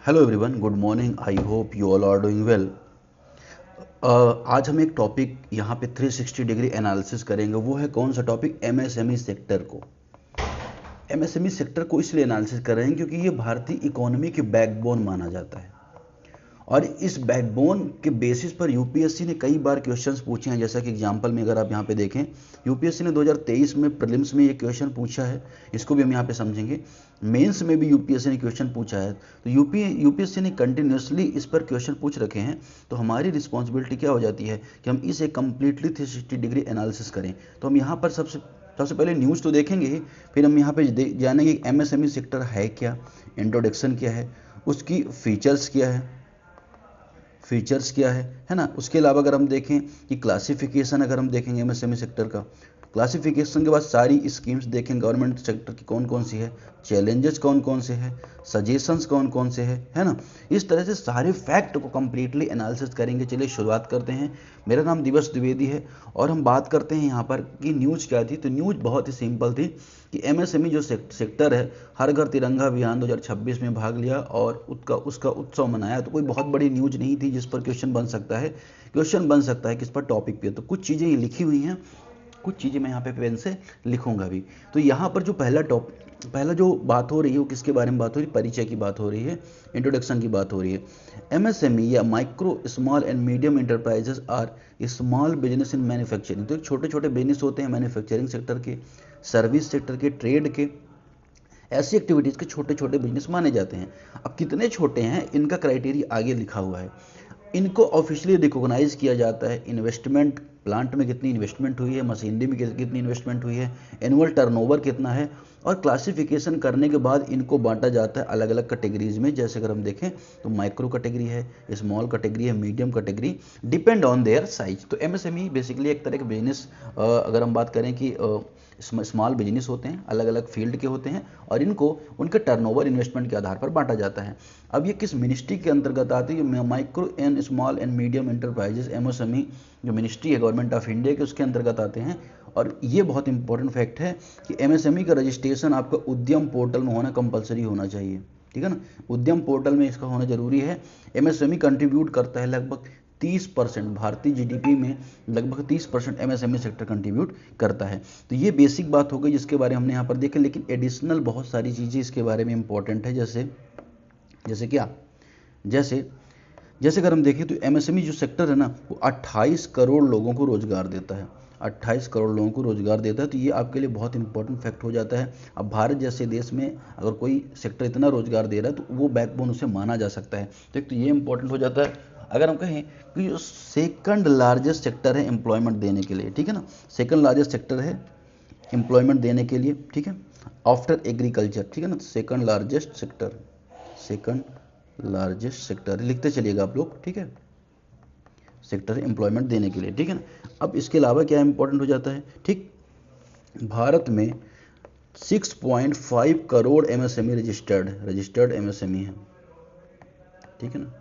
Hello everyone, good morning. I hope you all are doing well. आज हम एक topic यहाँ पे 360 डिग्री एनालिसिस करेंगे। वो है कौन सा टॉपिक? एमएसएमई सेक्टर को। एमएसएमई सेक्टर को इसलिए एनालिसिस कर रहे हैं क्योंकि ये भारतीय इकोनॉमी की बैकबोन माना जाता है और इस बैकबोन के बेसिस पर यूपीएससी ने कई बार क्वेश्चंस पूछे हैं। जैसा कि एग्जांपल में अगर आप यहाँ पे देखें, यूपीएससी ने 2023 में प्रीलिम्स में ये क्वेश्चन पूछा है, इसको भी हम यहाँ पे समझेंगे। मेंस में भी यूपीएससी ने क्वेश्चन पूछा है, तो यूपीएससी ने कंटिन्यूसली इस पर क्वेश्चन पूछ रखे हैं। तो हमारी रिस्पॉन्सिबिलिटी क्या हो जाती है कि हम इसे कंप्लीटली 360 डिग्री एनालिसिस करें। तो हम यहाँ पर सबसे पहले न्यूज़ तो देखेंगे ही, फिर हम यहाँ पे जानेंगे एमएसएमई सेक्टर है क्या, इंट्रोडक्शन क्या है, उसकी फीचर्स क्या है ना। उसके अलावा अगर हम देखें कि क्लासिफिकेशन, अगर हम देखेंगे एमएसएमई सेक्टर का क्लासिफिकेशन के बाद सारी स्कीम्स देखें गवर्नमेंट सेक्टर की कौन कौन सी है, चैलेंजेस कौन कौन से हैं, सजेशंस कौन कौन से हैं, है ना। इस तरह से सारे फैक्ट को कंप्लीटली एनालिसिस करेंगे। चलिए शुरुआत करते हैं। मेरा नाम दिवस द्विवेदी है और हम बात करते हैं यहाँ पर कि न्यूज़ क्या थी। तो न्यूज़ बहुत ही सिंपल थी कि एमएसएमई जो सेक्टर है, हर घर तिरंगा अभियान 2026 में भाग लिया और उसका उत्सव मनाया। तो कोई बहुत बड़ी न्यूज़ नहीं थी जिस पर क्वेश्चन बन सकता है। किस पर टॉपिक पे। तो कुछ चीज़ें लिखी हुई हैं, कुछ चीज़ें मैं यहाँ पे पेन से लिखूंगा भी। तो यहाँ पर जो पहला जो बात हो रही है वो किसके बारे में बात हो रही है? परिचय की बात हो रही है, इंट्रोडक्शन की बात हो रही है। एमएसएमई या micro small and medium enterprises are small business in manufacturing. तो छोटे छोटे बिजनेस होते हैं मैन्युफैक्चरिंग सेक्टर के, सर्विस सेक्टर के, ट्रेड के, ऐसी एक्टिविटीज़ के छोटे छोटे बिजनेस माने जाते हैं। अब कितने छोटे हैं इनका क्राइटेरिया आगे लिखा हुआ है। इनको ऑफिशियली रिकॉग्नाइज किया जाता है। इन्वेस्टमेंट, प्लांट में कितनी इन्वेस्टमेंट हुई है, मशीनरी में कितनी इन्वेस्टमेंट हुई है, एनुअल टर्नओवर कितना है, और क्लासिफिकेशन करने के बाद इनको बांटा जाता है अलग अलग कैटेगरीज में। जैसे अगर हम देखें तो माइक्रो कैटेगरी है, स्मॉल कैटेगरी है, medium category, depend on their size. तो एमएसएमई बेसिकली एक तरह के बिजनेस, अगर हम बात करें कि स्मॉल बिजनेस होते हैं, अलग अलग फील्ड के होते हैं और इनको उनके टर्नओवर इन्वेस्टमेंट के आधार पर बांटा जाता है। अब ये किस मिनिस्ट्री के अंतर्गत आती है? Micro and small and medium enterprises, MSME जो मिनिस्ट्री है गवर्नमेंट ऑफ इंडिया के, उसके अंतर्गत आते हैं। और ये बहुत इंपॉर्टेंट फैक्ट है कि एमएसएमई का रजिस्ट्रेशन आपका उद्यम पोर्टल में होना कंपलसरी होना चाहिए, ठीक है ना। उद्यम पोर्टल में इसका होना जरूरी है। एमएसएमई कंट्रीब्यूट करता है लगभग 30%, भारतीय जीडीपी में लगभग 30% एमएसएमई सेक्टर कंट्रीब्यूट करता है। तो ये बेसिक बात हो गई जिसके बारे में हमने यहाँ पर देखे, लेकिन एडिशनल बहुत सारी चीज़ें इसके बारे में इंपॉर्टेंट है। जैसे क्या, जैसे जैसे अगर हम देखें तो एमएसएमई जो सेक्टर है ना, वो 28 करोड़ लोगों को रोजगार देता है। 28 करोड़ लोगों को रोजगार देता है। तो ये आपके लिए बहुत इंपॉर्टेंट फैक्ट हो जाता है। अब भारत जैसे देश में अगर कोई सेक्टर इतना रोजगार दे रहा है तो वो बैकबोन उसे माना जा सकता है। तो एक तो ये इंपॉर्टेंट हो जाता है। अगर हम कहें कि जो सेकंड लार्जेस्ट सेक्टर है एम्प्लॉयमेंट देने के लिए, ठीक है ना, सेकंड लार्जेस्ट सेक्टर है एम्प्लॉयमेंट देने के लिए, ठीक है, आफ्टर एग्रीकल्चर, ठीक है ना। सेकंड लार्जेस्ट सेक्टर लिखते चलिएगा आप लोग, ठीक है, सेक्टर एम्प्लॉयमेंट देने के लिए, ठीक है ना। अब इसके अलावा क्या इंपॉर्टेंट हो जाता है, ठीक, भारत में 6.5 करोड़ एमएसएमई रजिस्टर्ड एमएसएमई है, ठीक है ना।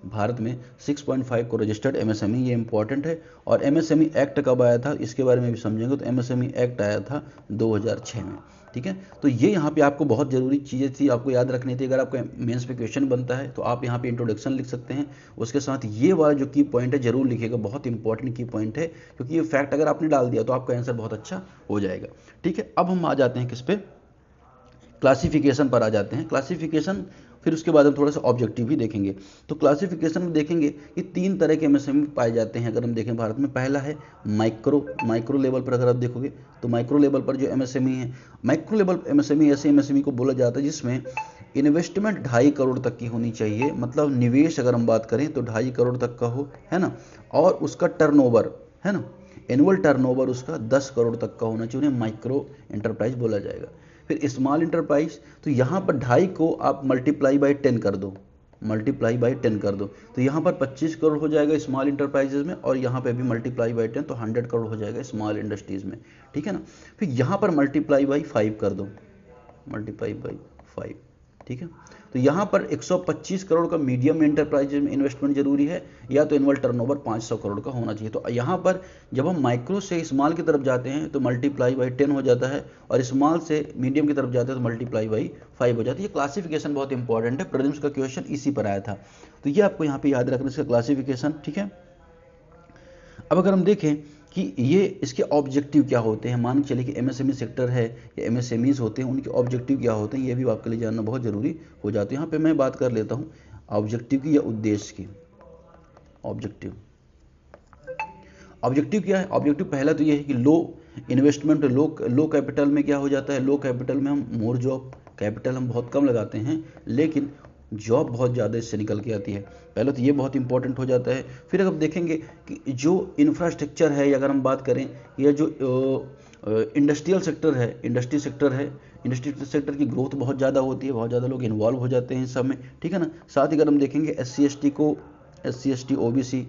भारत में 6.5 करोड़ रजिस्टर्ड एमएसएमई, ये इंपॉर्टेंट है। और एमएसएमई एक्ट कब आया था इसके बारे में भी समझेंगे। तो एमएसएमई एक्ट आया था 2006 में, ठीक है। तो ये यहाँ पे आपको बहुत ज़रूरी चीज़ें थी, आपको याद रखनी थी। अगर आपका मेंस पे क्वेश्चन बनता है तो आप यहाँ पे इंट्रोडक्शन लिख सकते हैं, उसके साथ ये वाला जो की पॉइंट है जरूर लिखिएगा, बहुत इंपॉर्टेंट की पॉइंट है, क्योंकि ये फैक्ट अगर आपने डाल दिया तो आपका आंसर बहुत अच्छा हो जाएगा, ठीक है। अब हम आ जाते हैं किस पे, क्लासिफिकेशन पर आ जाते हैं। क्लासिफिकेशन, फिर उसके बाद हम थोड़ा सा ऑब्जेक्टिव भी देखेंगे। तो क्लासिफिकेशन में देखेंगे कि 3 तरह के एमएसएमई पाए जाते हैं। अगर हम देखें भारत में, पहला है माइक्रो लेवल पर। अगर आप देखोगे तो माइक्रो लेवल पर जो एमएसएमई है, माइक्रो लेवल एमएसएमई ऐसे एमएसएमई को बोला जाता है जिसमें इन्वेस्टमेंट 2.5 करोड़ तक की होनी चाहिए। मतलब निवेश अगर हम बात करें तो 2.5 करोड़ तक का हो, है ना। और उसका टर्नओवर, है ना, एनुअल टर्नओवर उसका 10 करोड़ तक का होना चाहिए, उन्हें माइक्रो एंटरप्राइज बोला जाएगा। फिर स्मॉल इंटरप्राइज, तो यहाँ पर 2.5 को आप मल्टीप्लाई बाई 10 कर दो, तो यहाँ पर 25 करोड़ हो जाएगा स्मॉल इंटरप्राइजेज में, और यहाँ पे भी मल्टीप्लाई बाई 10 तो 100 करोड़ हो जाएगा स्मॉल इंडस्ट्रीज में, ठीक है ना। फिर यहाँ पर मल्टीप्लाई बाई 5 कर दो, ठीक है। तो यहाँ पर 125 करोड़ का मीडियम एंटरप्राइज में इन्वेस्टमेंट जरूरी है, या तो एनुअल टर्नओवर 500 करोड़ का होना चाहिए। तो यहाँ पर जब हम माइक्रो से स्मॉल की तरफ जाते हैं तो मल्टीप्लाई बाई 10 हो जाता है, और स्मॉल से मीडियम की तरफ जाते हैं तो मल्टीप्लाई बाई 5 हो जाता है। ये क्लासिफिकेशन बहुत इंपॉर्टेंट है, प्रीलिम्स का क्वेश्चन इसी पर आया था, तो ये आपको यहाँ पे याद रखना इसका क्लासिफिकेशन, ठीक है। अब अगर हम देखें कि ये इसके ऑब्जेक्टिव क्या होते हैं, मान के चलिए कि एमएसएमई सेक्टर है या एमएसएमईज होते हैं, उनके ऑब्जेक्टिव क्या होते हैं, ये भी आपके लिए जानना बहुत ज़रूरी हो जाता है। यहाँ पे मैं बात कर लेता हूँ ऑब्जेक्टिव की या उद्देश्य की। ऑब्जेक्टिव क्या है? ऑब्जेक्टिव पहला तो ये है कि लो इन्वेस्टमेंट, लो कैपिटल में क्या हो जाता है, लो कैपिटल में हम मोर जॉब, कैपिटल हम बहुत कम लगाते हैं लेकिन जॉब बहुत ज़्यादा इससे निकल के आती है। पहले तो ये बहुत इंपॉर्टेंट हो जाता है। फिर अगर देखेंगे कि जो इंफ्रास्ट्रक्चर है, या अगर हम बात करें या जो इंडस्ट्रियल सेक्टर है, इंडस्ट्री सेक्टर की ग्रोथ बहुत ज़्यादा होती है, बहुत ज़्यादा लोग इन्वॉल्व हो जाते हैं इस सब में, ठीक है ना। साथ ही अगर हम देखेंगे एस सी ओबीसी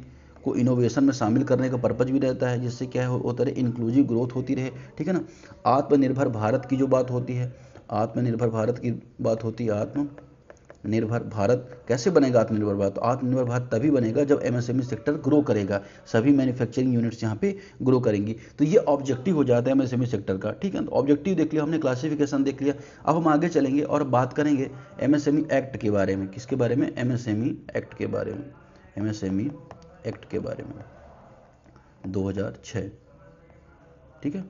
को इनोवेशन में शामिल करने का पर्पज भी रहता है, जिससे क्या होता है, इंक्लूसिव ग्रोथ होती रहे, ठीक है ना। आत्मनिर्भर भारत की जो बात होती है, आत्मनिर्भर भारत की बात होती है। आत्मनिर्भर भारत कैसे बनेगा? आत्मनिर्भर भारत तो आत्मनिर्भर भारत तभी बनेगा जब एमएसएमई सेक्टर ग्रो करेगा, सभी मैन्युफैक्चरिंग यूनिट्स यहाँ पे ग्रो करेंगी। तो ये ऑब्जेक्टिव हो जाता है एमएसएमई सेक्टर का, ठीक है। तो ऑब्जेक्टिव देख लिया हमने, क्लासिफिकेशन देख लिया। अब हम आगे चलेंगे और बात करेंगे एमएसएमई एक्ट के बारे में। किसके बारे में? एमएसएमई एक्ट के बारे में। एमएसएमई एक्ट के बारे में 2006, ठीक है।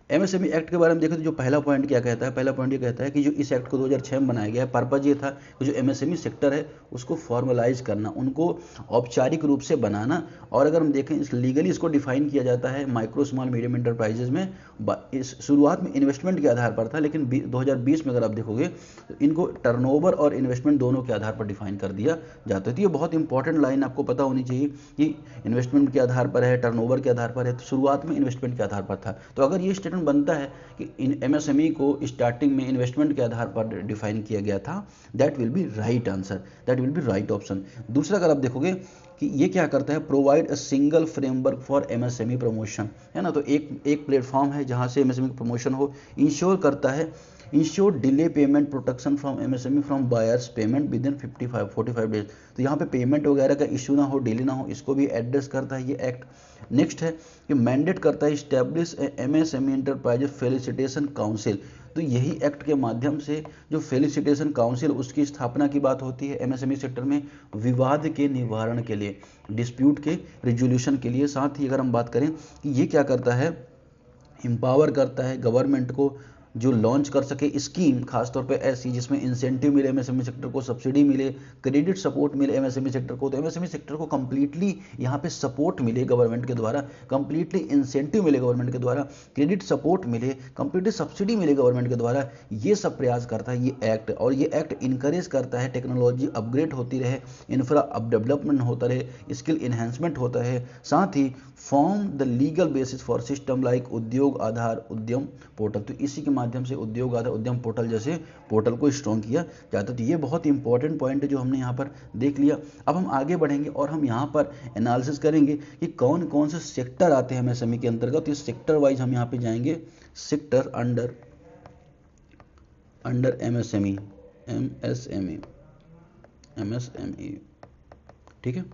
एमएसएमई एक्ट के बारे में देखें तो जो पहला पॉइंट क्या कहता है, पहला पॉइंट ये कहता है कि जो इस एक्ट को 2006 में बनाया गया है, पर्पज ये था कि जो एमएसएमई सेक्टर है उसको फॉर्मलाइज करना, उनको औपचारिक रूप से बनाना। और अगर हम देखें लीगली इसको डिफाइन किया जाता है माइक्रो स्मॉल मीडियम एंटरप्राइजेज में। इस शुरुआत में इन्वेस्टमेंट के आधार पर था, लेकिन 2020 में अगर आप देखोगे तो इनको टर्नओवर और इन्वेस्टमेंट दोनों के आधार पर डिफाइन कर दिया जाता है। तो ये बहुत इंपॉर्टेंट लाइन आपको पता होनी चाहिए कि इन्वेस्टमेंट के आधार पर है, टर्नओवर के आधार पर है। तो शुरुआत में इन्वेस्टमेंट के आधार पर था। तो अगर ये स्टेटमेंट बनता है कि इन एमएसएमई को स्टार्टिंग में इन्वेस्टमेंट के आधार पर डिफाइन किया गया था, that will be right answer, that will be right option. दूसरा अगर आप देखोगे कि ये क्या करता है, provide a single framework for MSME promotion, है ना। तो एक प्लेटफॉर्म है जहां से एमएसएमई प्रमोशन हो, इंश्योर करता है, ensure delay payment protection from MSME from buyers payment with in 45 days. तो यहाँ पे पेमेंट वगैरह का इश्यू ना हो, डिले ना हो, इसको भी एड्रेस करता है ये एक्ट। नेक्स्ट है कि मैंडेट करता है establish MSME enterprises felicitation council. तो यही एक्ट के माध्यम से जो फेलिसिटेशन काउंसिल, उसकी स्थापना की बात होती है एमएसएमई सेक्टर में, विवाद के निवारण के लिए, डिस्प्यूट के रिजोल्यूशन के लिए। साथ ही अगर हम बात करें कि ये क्या करता है, एम्पावर करता है गवर्नमेंट को जो लॉन्च कर सके स्कीम, खासतौर पे ऐसी जिसमें इंसेंटिव मिले एमएसएमई सेक्टर को, सब्सिडी मिले, क्रेडिट सपोर्ट मिले एमएसएमई सेक्टर को। तो एमएसएमई सेक्टर को कंप्लीटली यहाँ पे सपोर्ट मिले गवर्नमेंट के द्वारा, कंप्लीटली इंसेंटिव मिले गवर्नमेंट के द्वारा, क्रेडिट सपोर्ट मिले, कंप्लीटली सब्सिडी मिले गवर्नमेंट के द्वारा। ये सब प्रयास करता है ये एक्ट। और ये एक्ट इंकरेज करता है टेक्नोलॉजी अपग्रेड होती रहे, इंफ्रा अप डेवलपमेंट होता रहे, स्किल इन्हेंसमेंट होता है। साथ ही form the legal basis for system like Udyog Aadhaar उद्यम पोर्टल। तो इसी के माध्यम से उद्योग आधार उद्यम पोर्टल जैसे पोर्टल को स्ट्रॉन्ग किया जाता है। तो ये बहुत इंपॉर्टेंट पॉइंट है जो हमने यहाँ पर देख लिया। अब हम आगे बढ़ेंगे और हम यहाँ पर एनालिसिस करेंगे कि कौन कौन से सेक्टर आते हैं एमएसएमई के अंतर्गत। तो इस सेक्टर वाइज हम यहाँ पे जाएंगे, सेक्टर अंडर एमएसएमई, ठीक है।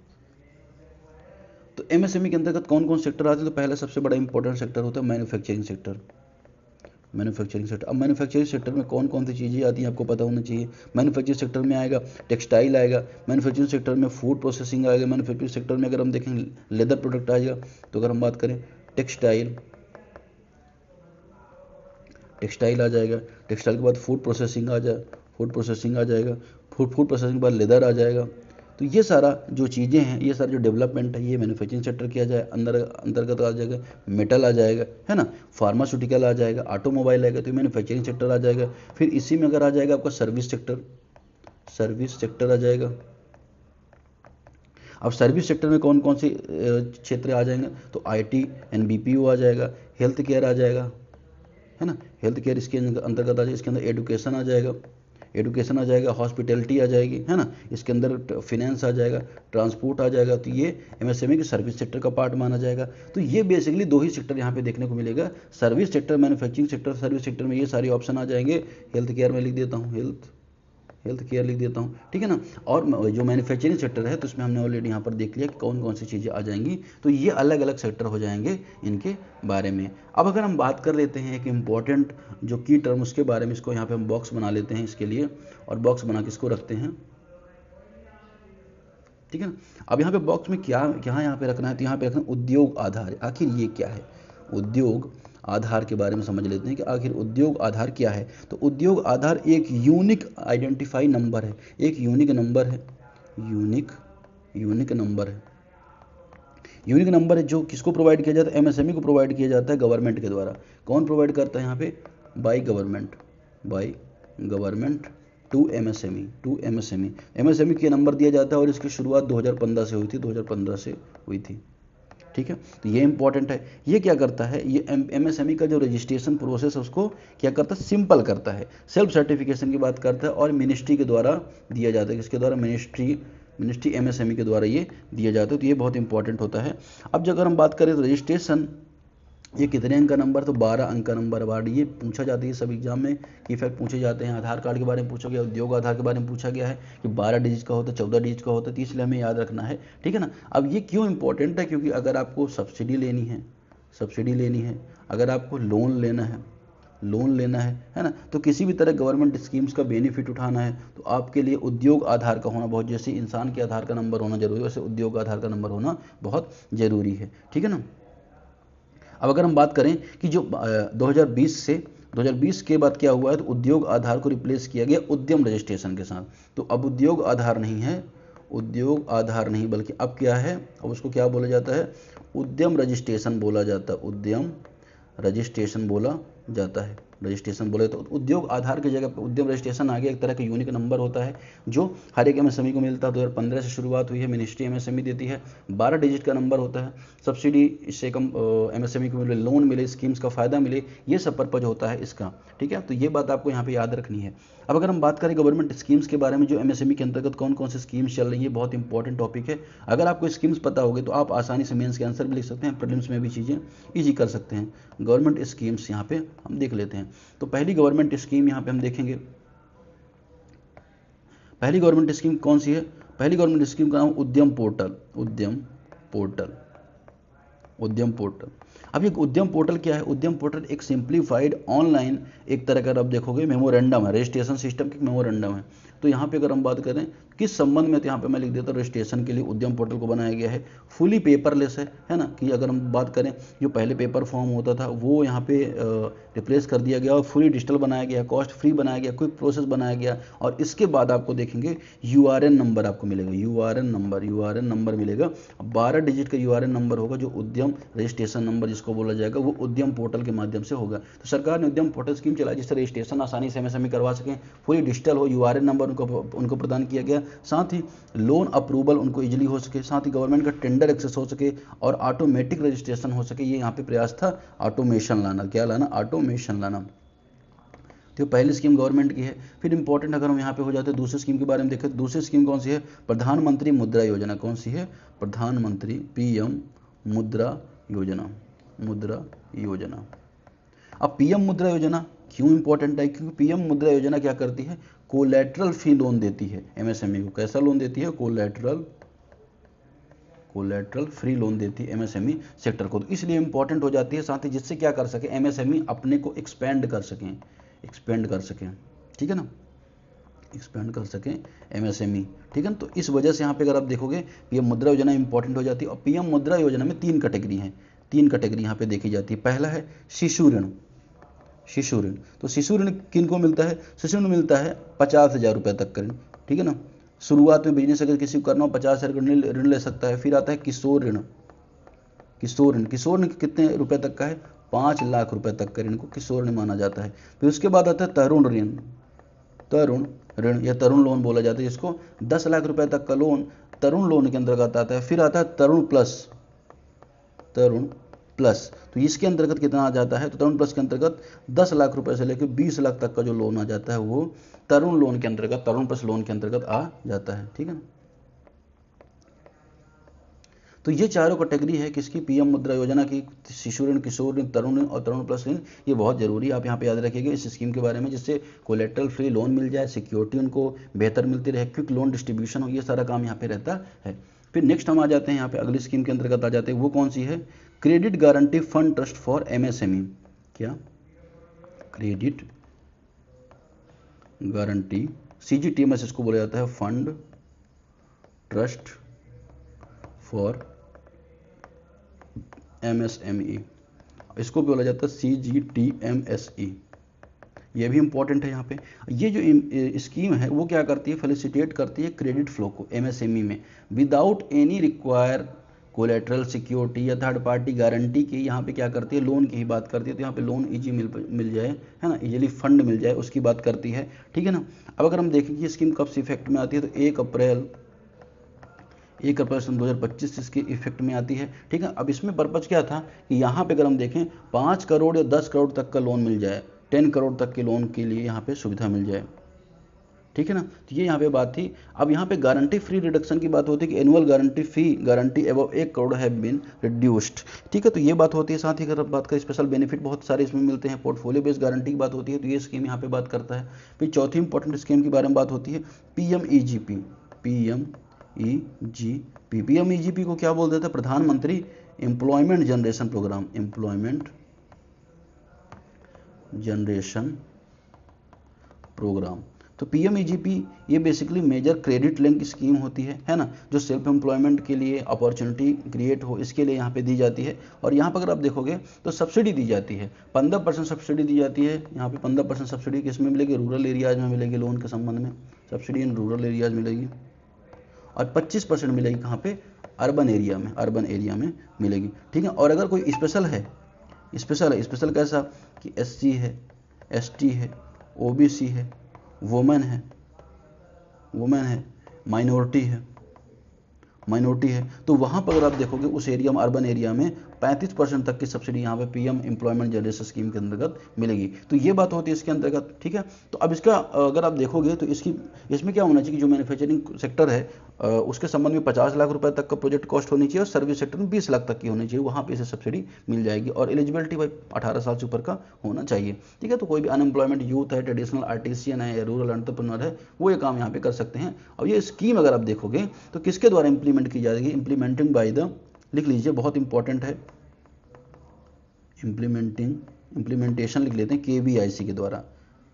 तो एमएसएमई के अंतर्गत कौन कौन सेक्टर आते हैं? तो पहला सबसे बड़ा इंपॉर्टेंट सेक्टर होता है मैन्युफैक्चरिंग सेक्टर। अब मैन्युफैक्चरिंग सेक्टर में कौन कौन सी चीज़ें आती हैं आपको पता होना चाहिए। मैन्युफैक्चरिंग सेक्टर में आएगा टेक्सटाइल आएगा, मैन्युफैक्चरिंग सेक्टर में फूड प्रोसेसिंग आएगा, मैन्युफैक्चरिंग सेक्टर में अगर हम देखें लेदर प्रोडक्ट आएगा। तो अगर हम बात करें टेक्सटाइल आ जाएगा, टेक्सटाइल के बाद फूड प्रोसेसिंग आ जाएगा, फूड प्रोसेसिंग के बाद लेदर आ जाएगा। तो ये सारा जो चीज़ें हैं, ये सारा जो डेवलपमेंट है, ये मैन्युफैक्चरिंग सेक्टर किया जाए अंतर्गत आ जाएगा। मेटल आ जाएगा, है ना, फार्मास्यूटिकल आ जाएगा, ऑटोमोबाइल आएगा, तो मैन्युफैक्चरिंग सेक्टर आ जाएगा। फिर इसी में अगर आ जाएगा आपका सर्विस सेक्टर आ जाएगा। अब सर्विस सेक्टर में कौन कौन से क्षेत्र आ जाएंगे? तो आईटी एंड बीपीओ आ जाएगा, हेल्थ केयर आ जाएगा, है ना, हेल्थ केयर इसके अंतर्गत आ जाएगा। इसके अंदर एजुकेशन आ जाएगा, हॉस्पिटैलिटी आ जाएगी, है ना, इसके अंदर फिनेंस आ जाएगा, ट्रांसपोर्ट आ जाएगा। तो ये एमएसएमई के सर्विस सेक्टर का पार्ट माना जाएगा। तो ये बेसिकली दो ही सेक्टर यहाँ पे देखने को मिलेगा, service sector, manufacturing sector. Service sector में ये सारे ऑप्शन आ जाएंगे। हेल्थ केयर में लिख देता हूँ, हेल्थ केयर लिख देता हूँ, ठीक है ना। और जो मैन्युफैक्चरिंग सेक्टर है तो उसमें हमने ऑलरेडी यहाँ पर देख लिया कि कौन कौन सी चीज़ें आ जाएंगी, तो ये अलग अलग सेक्टर हो जाएंगे इनके बारे में। अब अगर हम बात कर लेते हैं एक इम्पॉर्टेंट जो की टर्म उसके बारे में, इसको यहाँ पे हम बॉक्स बना लेते हैं इसके लिए, और बॉक्स बना के इसको रखते हैं, ठीक है ना। अब यहाँ पे बॉक्स में क्या क्या यहाँ पे रखना है, तो यहाँ पे रखना उद्योग आधार। आखिर ये क्या है, उद्योग आधार के बारे में समझ लेते हैं कि आखिर उद्योग आधार क्या है। तो उद्योग आधार एक यूनिक आइडेंटिफाई नंबर है, एक यूनिक नंबर है, यूनिक नंबर है, यूनिक नंबर है जो किसको प्रोवाइड किया जाता है, एमएसएमई को प्रोवाइड किया जाता है गवर्नमेंट के द्वारा। कौन प्रोवाइड करता है यहाँ पे, by government to MSME, MSME के नंबर दिया जाता है और इसकी शुरुआत 2015 से हुई थी, 2015 से हुई थी, ठीक है। तो ये इंपॉर्टेंट है। ये क्या करता है, ये एमएसएमई का जो रजिस्ट्रेशन प्रोसेस है उसको क्या करता है, सिंपल करता है, सेल्फ सर्टिफिकेशन की बात करता है, और मिनिस्ट्री के द्वारा दिया जाता है, किसके द्वारा, मिनिस्ट्री एमएसएमई के द्वारा ये दिया जाता है। तो ये बहुत इंपॉर्टेंट होता है। अब अगर हम बात करें तो रजिस्ट्रेशन, ये कितने अंक का नंबर, तो 12 अंक का नंबर अवार्ड, ये पूछा जाता है सब एग्जाम में, की फैक्ट पूछे जाते हैं। आधार कार्ड के बारे में पूछा गया, उद्योग आधार के बारे में पूछा गया है कि 12 डिजिट का होता है, 14 डिजिट का होता है, तो इसलिए हमें याद रखना है, ठीक है ना। अब ये क्यों इंपॉर्टेंट है, क्योंकि अगर आपको सब्सिडी लेनी है, अगर आपको लोन लेना है ना, तो किसी भी तरह गवर्नमेंट स्कीम्स का बेनिफिट उठाना है, तो आपके लिए उद्योग आधार का होना बहुत, जैसे इंसान के आधार का नंबर होना जरूरी है वैसे उद्योग आधार का नंबर होना बहुत जरूरी है, ठीक है ना। अब अगर हम बात करें कि जो 2020 के बाद क्या हुआ है, तो उद्योग आधार को रिप्लेस किया गया उद्यम रजिस्ट्रेशन के साथ। तो अब उद्योग आधार नहीं बल्कि अब क्या है, अब उसको क्या बोला जाता है, उद्यम रजिस्ट्रेशन बोला जाता है, रजिस्ट्रेशन बोले तो उद्योग आधार की जगह उद्यम रजिस्ट्रेशन आ गया। एक तरह का यूनिक नंबर होता है जो हर एक एमएसएमई को मिलता है। 2015 से शुरुआत हुई है, मिनिस्ट्री एमएसएमई देती है, 12 डिजिट का नंबर होता है, सब्सिडी इससे कम एमएसएमई को मिले, लोन मिले, स्कीम्स का फायदा मिले, ये सब पर्पज होता है इसका, ठीक है। तो ये बात आपको यहाँ पे याद रखनी है। अब अगर हम बात करें गवर्नमेंट स्कीम्स के बारे में, जो एमएसएमई के अंतर्गत कौन कौन सी स्कीम्स चल रही है, बहुत इंपॉर्टेंट टॉपिक है। अगर आपको स्कीम्स पता होगी तो आप आसानी से मेंस के आंसर भी लिख सकते हैं, प्रीलिम्स में भी चीज़ें ईजी कर सकते हैं। गवर्नमेंट स्कीम्स यहाँ पे हम देख लेते हैं। तो पहली गवर्नमेंट स्कीम यहाँ पे हम देखेंगे, पहली गवर्नमेंट स्कीम कौन सी है, पहली गवर्नमेंट स्कीम का नाम उद्यम पोर्टल। अब ये उद्यम पोर्टल क्या है, उद्यम पोर्टल एक सिंप्लीफाइड ऑनलाइन, एक तरह का आप देखोगे मेमोरेंडम है, रजिस्ट्रेशन सिस्टम की मेमोरेंडम है। तो यहाँ पे अगर हम बात करें किस संबंध में, तो यहाँ पे मैं लिख देता हूँ रजिस्ट्रेशन के लिए उद्यम पोर्टल को बनाया गया है। फुली पेपरलेस है ना, कि अगर हम बात करें जो पहले पेपर फॉर्म होता था वो यहाँ पे रिप्लेस कर दिया गया और फुली डिजिटल बनाया गया, कॉस्ट फ्री बनाया गया, क्विक प्रोसेस बनाया गया। और इसके बाद आपको देखेंगे यूआरएन नंबर आपको मिलेगा, यूआरएन नंबर मिलेगा। 12 डिजिट का यूआरएन नंबर होगा जो उद्यम रजिस्ट्रेशन नंबर जिसको बोला जाएगा, वो उद्यम पोर्टल के माध्यम से होगा। तो सरकार ने उद्यम पोर्टल स्कीम चलाई जिससे रजिस्ट्रेशन आसानी से एमएसएमई करवा सकें, फुली डिजिटल हो, यूआरएन नंबर उनको प्रदान किया गया, साथ ही लोन अप्रूवल उनको इजीली हो सके, साथ ही गवर्नमेंट का टेंडर एक्सेस हो सके और ऑटोमेटिक रजिस्ट्रेशन हो सके। ये यहाँ पे प्रयास था ऑटोमेशन लाना, क्या लाना, ऑटोमेशन लाना। तो पहली स्कीम गवर्नमेंट की है। फिर इंपॉर्टेंट अगर हम यहाँ पे हो जाते हैं दूसरी स्कीम के बारे में देखें, दूसरी स्कीम कौन सी है, प्रधानमंत्री मुद्रा योजना। कौन सी है, प्रधानमंत्री पीएम मुद्रा योजना। अब पीएम मुद्रा योजना क्यों इंपॉर्टेंट है, क्योंकि पीएम मुद्रा योजना क्या करती है, कोलैटरल फ्री लोन देती है एमएसएमई को। कैसा लोन देती है, कोलैटरल फ्री लोन देती है एमएसएमई सेक्टर को। तो इसलिए इंपॉर्टेंट हो जाती है, साथ ही जिससे क्या कर सके, एमएसएमई अपने को एक्सपेंड कर सकें, ठीक है ना, एक्सपेंड कर सकें एमएसएमई, ठीक है ना। तो इस वजह से यहाँ पे अगर आप देखोगे पीएम मुद्रा योजना इंपॉर्टेंट हो जाती है। और पीएम मुद्रा योजना में 3 कैटेगरी हैं, 3 कैटेगरी यहाँ पे देखी जाती है। पहला है शिशु ऋण। तो शिशु ऋण किन को मिलता है, शिशु ऋण मिलता है 50,000 रुपये तक का ऋण, ठीक है ना। शुरुआत में बिजनेस अगर किसी को करना हो 50,000 का ऋण ले सकता है। फिर आता है किशोर ऋण कितने रुपए तक का है, 5 लाख रुपए तक का ऋण को किशोर ऋण माना जाता है। फिर उसके बाद आता है तरुण ऋण या तरुण लोन बोला जाता है, जिसको 10 लाख रुपए तक का लोन तरुण लोन के अंतर्गत आता है। फिर आता है तरुण प्लस, तो इसके अंतर्गत कितना आ जाता है, तो तरुण प्लस के अंतर्गत 10 लाख रुपए से लेकर 20 लाख तक का जो लोन आ जाता है वो तरुण लोन के अंतर्गत, तरुण प्लस लोन के अंतर्गत आ जाता है, ठीक है ना। तो ये चारों कैटेगरी है किसकी, पीएम मुद्रा योजना की, शिशु ऋण, किशोर ऋण, तरुण ऋण और तरुण प्लस ऋण। ये बहुत जरूरी है, आप यहाँ पे याद रखिएगा इस स्कीम के बारे में, जिससे कोलेट्रल फ्री लोन मिल जाए, सिक्योरिटी उनको बेहतर मिलती रहे, क्विक लोन डिस्ट्रीब्यूशन हो, ये सारा काम यहाँ पे रहता है। फिर नेक्स्ट हम आ जाते हैं यहाँ पे अगली स्कीम के अंतर्गत आ जाते हैं, वो कौन सी है, credit guarantee fund trust for MSME. क्या, क्रेडिट गारंटी, CGTMS इसको बोला जाता है, फंड ट्रस्ट फॉर MSME, इसको भी बोला जाता है CGTMSE। ये भी इंपॉर्टेंट है यहाँ पे। ये जो स्कीम है वो क्या करती है, फैसिलिटेट करती है क्रेडिट फ्लो को MSME में without any require collateral security या थर्ड पार्टी गारंटी की। यहाँ पे क्या करती है, लोन की ही बात करती है, तो यहाँ पे लोन इजी मिल जाए, है ना, इजीली फंड मिल जाए, उसकी बात करती है, ठीक है ना। अब अगर हम देखें कि ये स्कीम कब से इफेक्ट में आती है, तो 1 अप्रैल सन 2025 इसके इफेक्ट में आती है, ठीक है। अब इसमें पर्पज क्या था कि यहाँ पे अगर हम देखें 5 करोड़ या 10 करोड़ तक का लोन मिल जाए, 10 करोड़ तक के लोन के लिए यहाँ पे सुविधा मिल जाए, ठीक है ना। तो ये यहाँ पे बात थी। अब यहाँ पे गारंटी फ्री रिडक्शन की बात होती है कि annual guarantee fee guarantee above 1 crore have been reduced, ठीक है। तो ये बात होती है। साथ ही अगर बात करें स्पेशल बेनिफिट बहुत सारे इसमें मिलते हैं, पोर्टफोलियो बेस्ड गारंटी की बात होती है, तो ये स्कीम यहाँ पे बात करता है। फिर चौथी इंपॉर्टेंट स्कीम के बारे में बात होती है PMEGP। PMEGP को क्या बोल देते हैं, प्रधानमंत्री employment generation programme, employment generation programme. तो PMEGP ये basically major credit link scheme होती है ना, जो सेल्फ एम्प्लॉयमेंट के लिए अपॉर्चुनिटी क्रिएट हो इसके लिए यहाँ पे दी जाती है। और यहाँ पर अगर आप देखोगे तो सब्सिडी दी जाती है, 15% सब्सिडी दी जाती है। यहाँ पे 15% सब्सिडी किस में मिलेगी, रूरल एरियाज में मिलेगी, लोन के संबंध में सब्सिडी इन रूरल एरियाज मिलेगी, और 25% मिलेगी कहाँ पे, अर्बन एरिया में मिलेगी, ठीक है। और अगर कोई स्पेशल कैसा कि SC है, ST है, OBC है, वुमेन है, माइनॉरिटी है, तो वहाँ पर अगर आप देखोगे उस एरिया में, अर्बन एरिया में 35% तक की सब्सिडी यहाँ पे PM एम्प्लॉयमेंट जनरेशन स्कीम के अंतर्गत मिलेगी। तो ये बात होती है इसके अंतर्गत, ठीक है। तो अब इसका अगर आप देखोगे तो इसमें क्या होना चाहिए कि जो मैन्युफैक्चरिंग सेक्टर है उसके संबंध में 50 लाख रुपए तक का प्रोजेक्ट कॉस्ट होनी चाहिए, और सर्विस सेक्टर में 20 लाख तक की होनी चाहिए, वहाँ पे इसे सब्सिडी मिल जाएगी। और एलिजिबिलिटी भाई 18 साल से ऊपर का होना चाहिए, ठीक है। तो कोई भी अनएम्प्लॉयमेंट यूथ है, ट्रेडिशनल आर्टिसियन है या रूरल एंटरप्रेन्योर है, वो ये काम यहाँ पे कर सकते हैं। और ये स्कीम अगर आप देखोगे तो किसके द्वारा इंप्लीमेंट की जाएगी, इंप्लीमेंटिंग बाय द, लिख लीजिए बहुत इंपॉर्टेंट है, इंप्लीमेंटेशन लिख लेते हैं KVIC के द्वारा।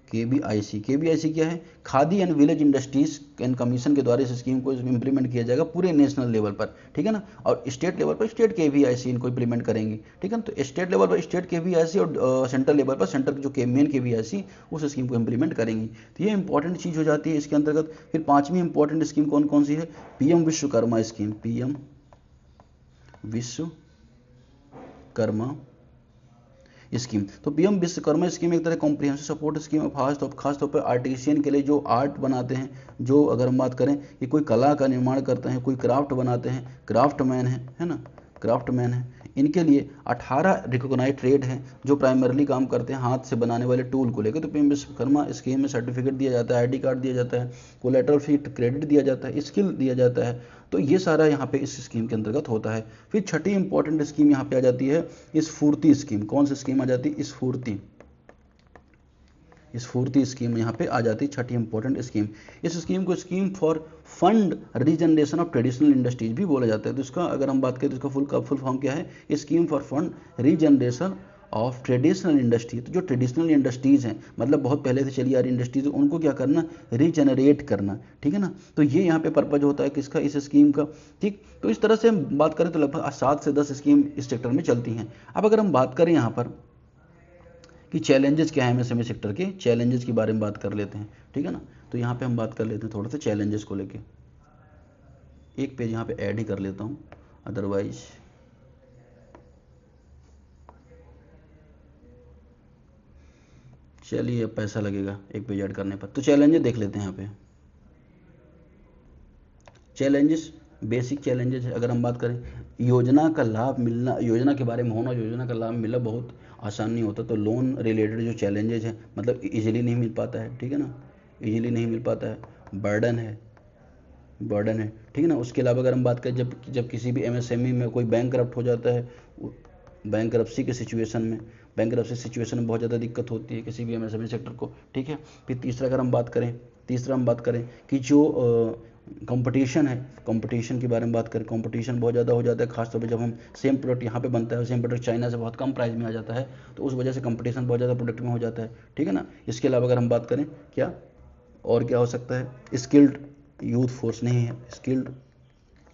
KVIC क्या है, khadi and village industries and commission के द्वारा इस स्कीम को इंप्लीमेंट किया जाएगा पूरे नेशनल लेवल पर, ठीक है ना। और स्टेट लेवल पर स्टेट KVIC इनको इंप्लीमेंट करेंगी, ठीक है। तो स्टेट लेवल पर स्टेट KVIC और सेंट्रल लेवल पर सेंटर की जो मेन KVIC उस स्कीम को इंप्लीमेंट करेंगी। तो ये इंपॉर्टेंट चीज़ हो जाती है इसके अंतर्गत। फिर 5वीं इंपॉर्टेंट स्कीम कौन कौन सी है, PM Vishwakarma scheme, PM Vishwakarma scheme. तो PM विश्वकर्मा स्कीम एक तरह कॉम्प्रिहेंसिव सपोर्ट स्कीम है, खासतौर पर आर्टिसियन के लिए जो आर्ट बनाते हैं, जो अगर हम बात करें कि कोई कला का निर्माण करते हैं, कोई क्राफ्ट बनाते हैं, क्राफ्टमैन है ना, क्राफ्टमैन है, इनके लिए 18 रिकॉग्नाइज्ड ट्रेड हैं जो प्राइमरली काम करते हैं हाथ से बनाने वाले टूल को लेकर। तो PM विश्वकर्मा स्कीम में सर्टिफिकेट दिया जाता है, ID कार्ड दिया जाता है, कोलेटरल फी क्रेडिट दिया जाता है, स्किल दिया जाता है। तो ये सारा यहाँ पे इस स्कीम के अंतर्गत होता है। फिर छठी इंपॉर्टेंट स्कीम यहाँ पे आ जाती है स्फूर्ति स्कीम। कौन सी स्कीम आ जाती है, स्फूर्ति स्कीम यहाँ पे आ जाती है, छठी इंपॉर्टेंट स्कीम। इस स्कीम को scheme for fund regeneration of traditional industries भी बोला जाता है। तो इसका अगर हम बात करें तो इसका फुल फॉर्म क्या है, scheme for fund regeneration of traditional industry. तो जो ट्रेडिशनल इंडस्ट्रीज हैं, मतलब बहुत पहले से चली आ रही इंडस्ट्रीज, उनको क्या करना, रीजनरेट करना, ठीक है ना। तो ये यहाँ पे पर्पज होता है किसका, इस स्कीम का, ठीक। तो इस तरह से हम बात करें तो लगभग 7 से 10 स्कीम इस सेक्टर में चलती हैं। अब अगर हम बात करें यहाँ पर कि चैलेंजेस क्या है MSME सेक्टर के, चैलेंजेस के बारे में बात कर लेते हैं, ठीक है ना। तो यहाँ पे हम बात कर लेते हैं थोड़ा सा चैलेंजेस को लेके। एक पेज यहाँ पे ऐड ही कर लेता हूँ, अदरवाइज चलिए अब पैसा लगेगा एक पेज ऐड करने पर। तो चैलेंजेस देख लेते हैं यहाँ पे। चैलेंजेस, बेसिक चैलेंजेस अगर हम बात करें, योजना का लाभ मिलना, योजना के बारे में होना, योजना का लाभ मिलना बहुत आसान नहीं होता। तो लोन रिलेटेड जो चैलेंजेस हैं, मतलब इजीली नहीं मिल पाता है, ठीक है ना, इजीली नहीं मिल पाता है, बर्डन है, बर्डन है, ठीक है ना। उसके अलावा अगर हम बात करें जब किसी भी एमएसएमई में कोई बैंक करप्ट हो जाता है, बैंक करप्सी के सिचुएशन में, बैंक करप्सी सिचुएशन में बहुत ज़्यादा दिक्कत होती है किसी भी एमएसएमई सेक्टर को, ठीक है। फिर तीसरा हम बात करें कि जो कंपटीशन है, कंपटीशन के बारे में बात करें, कंपटीशन बहुत ज़्यादा हो जाता है, खासतौर पे जब हम सेम प्रोडक्ट यहाँ पे बनता है, सेम प्रोडक्ट चाइना से बहुत कम प्राइस में आ जाता है, तो उस वजह से कंपटीशन बहुत ज़्यादा प्रोडक्ट में हो जाता है, ठीक है ना। इसके अलावा अगर हम बात करें क्या और क्या हो सकता है, स्किल्ड यूथ फोर्स नहीं है, स्किल्ड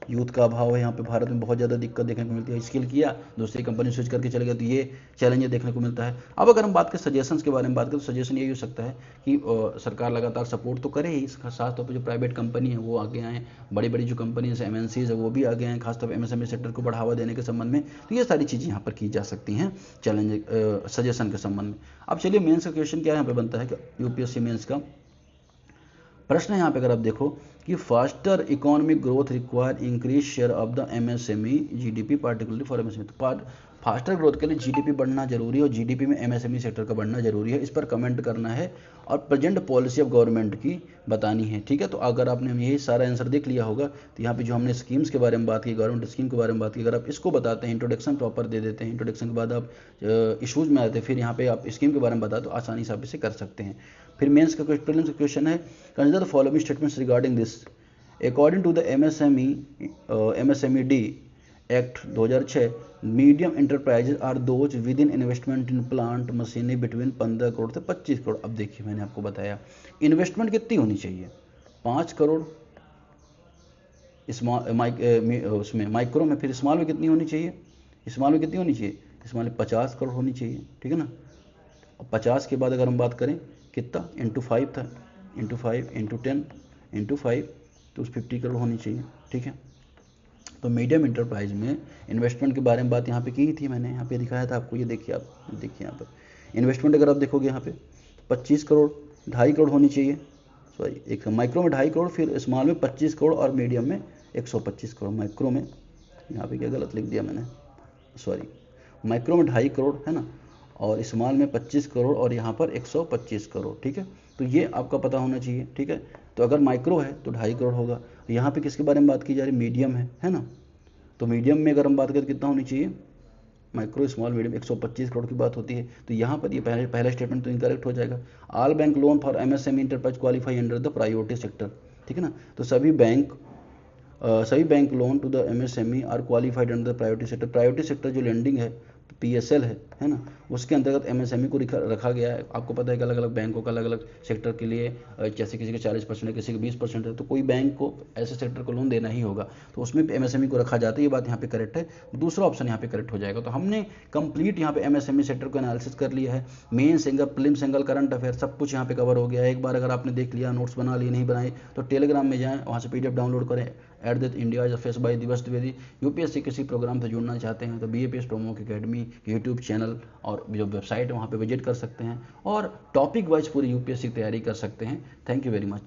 यूथ का अभाव है यहाँ पे भारत में, बहुत ज़्यादा दिक्कत देखने को मिलती है। स्किल किया, दूसरी कंपनी स्विच करके चले गए, तो ये चैलेंज देखने को मिलता है। अब अगर हम बात करें सजेशंस के बारे में बात करें, तो सजेशन यही हो सकता है कि सरकार लगातार सपोर्ट तो करे ही, खासतौर पर जो प्राइवेट कंपनी है वो आगे आएँ, बड़ी बड़ी जो कंपनीज है एमएनसीज है वो भी आगे आएँ, खासतौर पर एमएसएमई सेक्टर को बढ़ावा देने के संबंध में। तो ये सारी चीज़ें यहाँ पर की जा सकती हैं चैलेंज सजेशन के संबंध में। अब चलिए मेंस का क्वेश्चन क्या यहाँ पे बनता है कि यूपीएससी मेंस का प्रश्न है यहाँ पे, अगर आप देखो कि faster economic growth require increase share of the MSME GDP particularly for MSME. तो फास्टर ग्रोथ के लिए जीडीपी बढ़ना जरूरी है और जीडीपी में एमएसएमई सेक्टर का बढ़ना जरूरी है, इस पर कमेंट करना है और प्रेजेंट पॉलिसी ऑफ गवर्नमेंट की बतानी है, ठीक है। तो अगर आपने यही सारा आंसर देख लिया होगा, तो यहाँ पे जो हमने स्कीम्स के बारे में बात की, गवर्नमेंट स्कीम के बारे में बात की, अगर आप इसको बताते हैं, इंट्रोडक्शन प्रॉपर दे देते हैं, इंट्रोडक्शन के बाद आप इशूज़ में आते हैं, फिर यहाँ पे आप स्कीम के बारे में बताते, तो आसानी से आप इसे कर सकते हैं। फिर मेंस का प्रीलिम्स का क्वेश्चन है, consider the following statements regarding this. According to the MSMED act 2006, medium enterprises are those with in investment in plant machinery between 15 crore से 25 करोड़। अब देखिए मैंने आपको बताया इन्वेस्टमेंट कितनी होनी चाहिए, 5 करोड़ उसमें माइक्रो में, फिर स्मॉल में कितनी होनी चाहिए, स्मॉल में 50 करोड़ होनी चाहिए, ठीक है ना। 50 के बाद अगर हम बात करें कितना, इंटू 5 था, इंटू 5 इंटू 10 इंटू 5, तो उस 50 करोड़ होनी चाहिए, ठीक है। तो मीडियम इंटरप्राइज में इन्वेस्टमेंट के बारे में बात यहाँ पे की थी मैंने, यहाँ पे दिखाया था आपको, ये देखिए आप देखिए यहाँ पर इन्वेस्टमेंट अगर आप देखोगे यहाँ पे 25 करोड़, 2.5 करोड़ होनी चाहिए, सॉरी एक माइक्रो में 2.5 करोड़, फिर स्मॉल में 25 करोड़ और मीडियम में 125 करोड़। माइक्रो में यहाँ पे क्या गलत लिख दिया मैंने, सॉरी माइक्रो में 2.5 करोड़ है ना, और स्मॉल में 25 करोड़ और यहाँ पर 125 करोड़, ठीक है। तो ये आपका पता होना चाहिए, ठीक है। तो अगर माइक्रो है तो 2.5 करोड़ होगा। यहाँ पे किसके बारे में बात की जा रही है, मीडियम है ना। तो मीडियम में अगर हम बात करें कितना होनी चाहिए, माइक्रो स्मॉल मीडियम 125 करोड़ की बात होती है। तो यहाँ पर ये पहला स्टेटमेंट तो इनकरेक्ट हो जाएगा। All bank loan for MSME enterprise qualify under the priority sector, ठीक है ना। तो सभी bank loan to the MSME are qualified under the priority sector. Priority sector जो लेंडिंग है पीएसएल है ना, उसके अंतर्गत एमएसएमई को रखा गया है। आपको पता है कि अलग अलग बैंकों का अलग अलग सेक्टर के लिए, जैसे किसी का 40% है, किसी का 20% है, तो कोई बैंक को ऐसे सेक्टर को लोन देना ही होगा, तो उसमें एमएसएमई को रखा जाता है। ये बात यहाँ पे करेक्ट है, दूसरा ऑप्शन यहाँ पे करेक्ट हो जाएगा। तो हमने कंप्लीट यहाँ पे एमएसएमई सेक्टर को एनालिसिस कर लिया है, men single prelims single current affair सब कुछ यहाँ पे कवर हो गया है। एक बार अगर आपने देख लिया, नोट्स बना लिए, नहीं बनाए तो टेलीग्राम में जाएँ, वहाँ से पीडीएफ डाउनलोड करें, @इंडिया इज फेस बाय दिवस द्विवेदी। यूपीएससी किसी प्रोग्राम से जुड़ना चाहते हैं तो BAPS promo academy YouTube channel और जो वेबसाइट है वहाँ पे विजिट कर सकते हैं और टॉपिक वाइज पूरी यूपीएससी की तैयारी कर सकते हैं। Thank you very much.